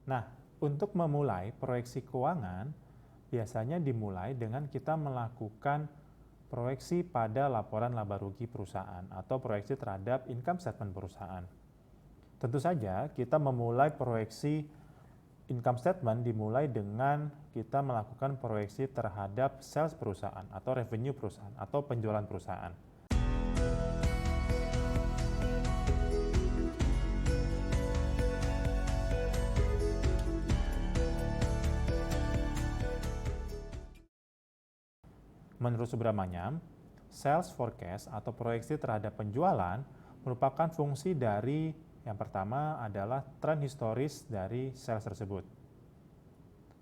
Nah, untuk memulai proyeksi keuangan, biasanya dimulai dengan kita melakukan proyeksi pada laporan laba rugi perusahaan atau proyeksi terhadap income statement perusahaan. Tentu saja kita memulai proyeksi income statement dimulai dengan kita melakukan proyeksi terhadap sales perusahaan atau revenue perusahaan atau penjualan perusahaan. Menurut Subramanyam, sales forecast atau proyeksi terhadap penjualan merupakan fungsi dari yang pertama adalah tren historis dari sales tersebut.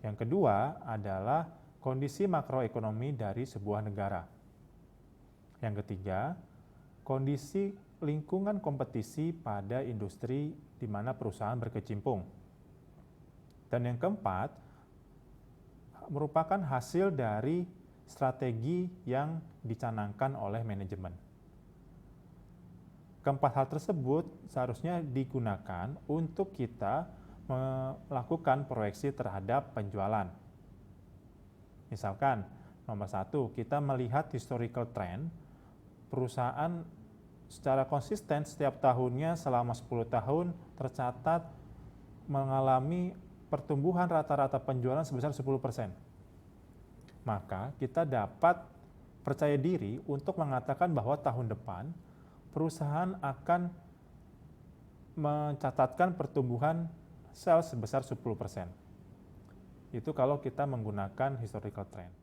Yang kedua adalah kondisi makroekonomi dari sebuah negara. Yang ketiga, kondisi lingkungan kompetisi pada industri di mana perusahaan berkecimpung. Dan yang keempat, merupakan hasil dari strategi yang dicanangkan oleh manajemen. Keempat hal tersebut seharusnya digunakan untuk kita melakukan proyeksi terhadap penjualan. Misalkan, nomor 1, kita melihat historical trend, perusahaan secara konsisten setiap tahunnya selama 10 tahun tercatat mengalami pertumbuhan rata-rata penjualan sebesar 10%. Maka kita dapat percaya diri untuk mengatakan bahwa tahun depan perusahaan akan mencatatkan pertumbuhan sales sebesar 10%. Itu kalau kita menggunakan historical trend.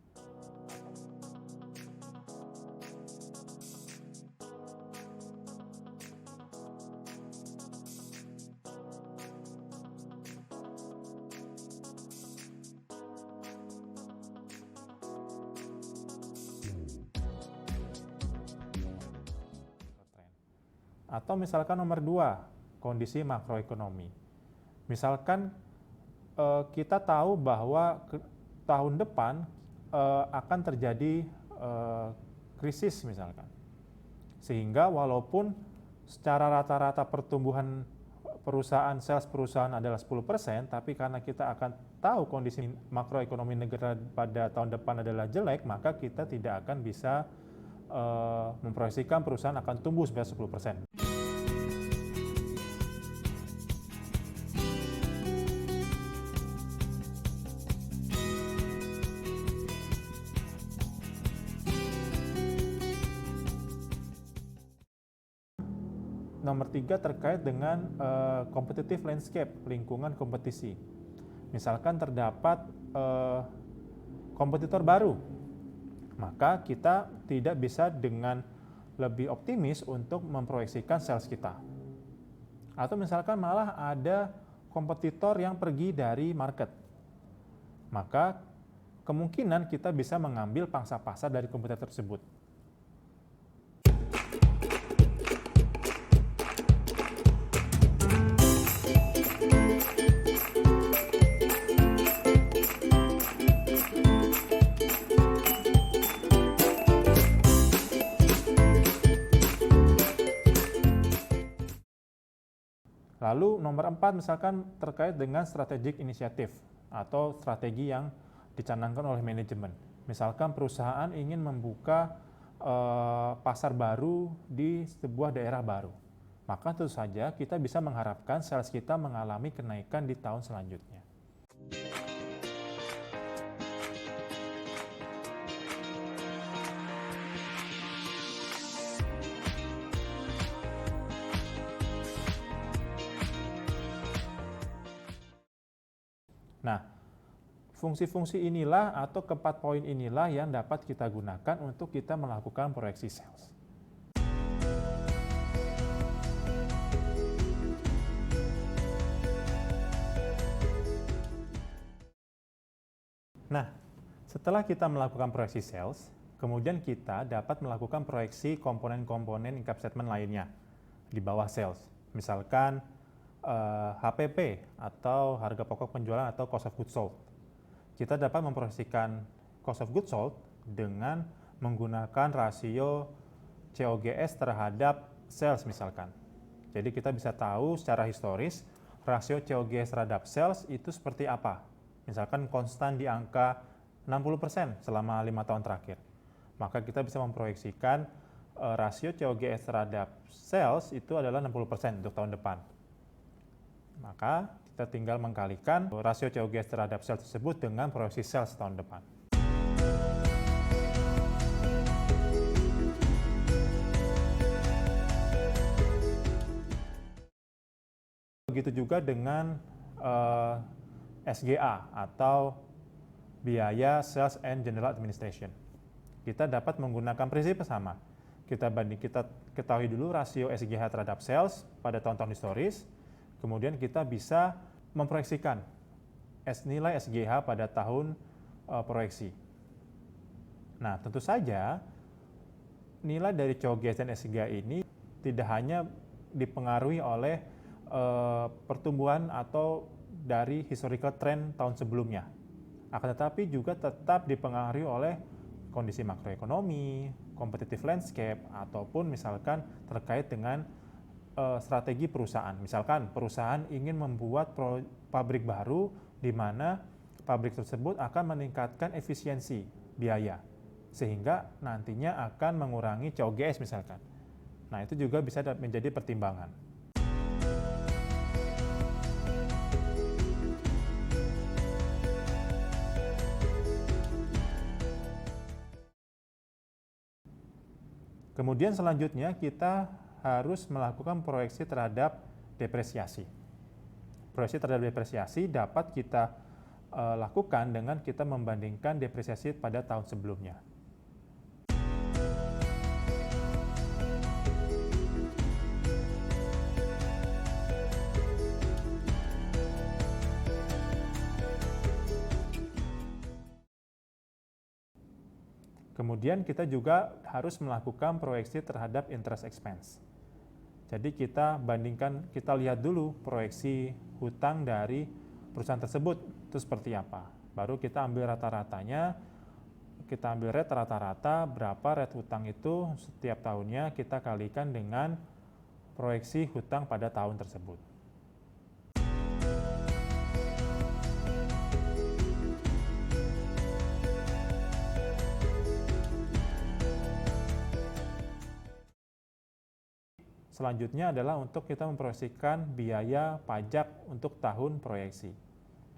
Atau misalkan nomor 2, kondisi makroekonomi. Misalkan kita tahu bahwa tahun depan akan terjadi krisis misalkan. Sehingga walaupun secara rata-rata pertumbuhan perusahaan, sales perusahaan adalah 10%, tapi karena kita akan tahu kondisi makroekonomi negara pada tahun depan adalah jelek, maka kita tidak akan bisa memproyeksikan perusahaan akan tumbuh sebesar 10%. Nomor 3 terkait dengan competitive landscape, lingkungan kompetisi. Misalkan terdapat kompetitor baru, maka kita tidak bisa dengan lebih optimis untuk memproyeksikan sales kita. Atau misalkan malah ada kompetitor yang pergi dari market, maka kemungkinan kita bisa mengambil pangsa pasar dari kompetitor tersebut. Lalu nomor 4 misalkan terkait dengan strategic initiative atau strategi yang dicanangkan oleh manajemen. Misalkan perusahaan ingin membuka pasar baru di sebuah daerah baru. Maka tentu saja kita bisa mengharapkan sales kita mengalami kenaikan di tahun selanjutnya. Nah, fungsi-fungsi inilah atau keempat poin inilah yang dapat kita gunakan untuk kita melakukan proyeksi sales. Nah, setelah kita melakukan proyeksi sales, kemudian kita dapat melakukan proyeksi komponen-komponen income statement lainnya di bawah sales. Misalkan HPP atau harga pokok penjualan atau cost of goods sold. Kita dapat memproyeksikan cost of goods sold dengan menggunakan rasio COGS terhadap sales misalkan. Jadi kita bisa tahu secara historis rasio COGS terhadap sales itu seperti apa. Misalkan konstan di angka 60% selama 5 tahun terakhir. Maka kita bisa memproyeksikan rasio COGS terhadap sales itu adalah 60% untuk tahun depan. Maka kita tinggal mengkalikan rasio COGS terhadap sales tersebut dengan proyeksi sales tahun depan. Begitu juga dengan SGA atau biaya Sales and General Administration. Kita dapat menggunakan prinsip sama. Kita ketahui dulu rasio SGH terhadap sales pada tahun-tahun historis, kemudian kita bisa memproyeksikan nilai SGH pada tahun proyeksi. Nah, tentu saja nilai dari COGS dan SGH ini tidak hanya dipengaruhi oleh pertumbuhan atau dari historical trend tahun sebelumnya. Akan tetapi juga tetap dipengaruhi oleh kondisi makroekonomi, competitive landscape, ataupun misalkan terkait dengan strategi perusahaan. Misalkan perusahaan ingin membuat pabrik baru di mana pabrik tersebut akan meningkatkan efisiensi biaya, sehingga nantinya akan mengurangi COGS misalkan. Nah, itu juga bisa menjadi pertimbangan. Kemudian selanjutnya kita harus melakukan proyeksi terhadap depresiasi. Proyeksi terhadap depresiasi dapat kita lakukan dengan kita membandingkan depresiasi pada tahun sebelumnya. Kemudian kita juga harus melakukan proyeksi terhadap interest expense. Jadi kita lihat dulu proyeksi hutang dari perusahaan tersebut itu seperti apa. Baru kita ambil rata-ratanya, kita ambil rate rata-rata berapa rate hutang itu setiap tahunnya kita kalikan dengan proyeksi hutang pada tahun tersebut. Selanjutnya adalah untuk kita memproyeksikan biaya pajak untuk tahun proyeksi.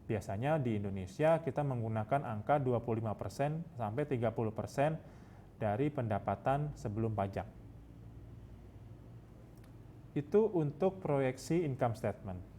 Biasanya di Indonesia kita menggunakan angka 25% sampai 30% dari pendapatan sebelum pajak. Itu untuk proyeksi income statement.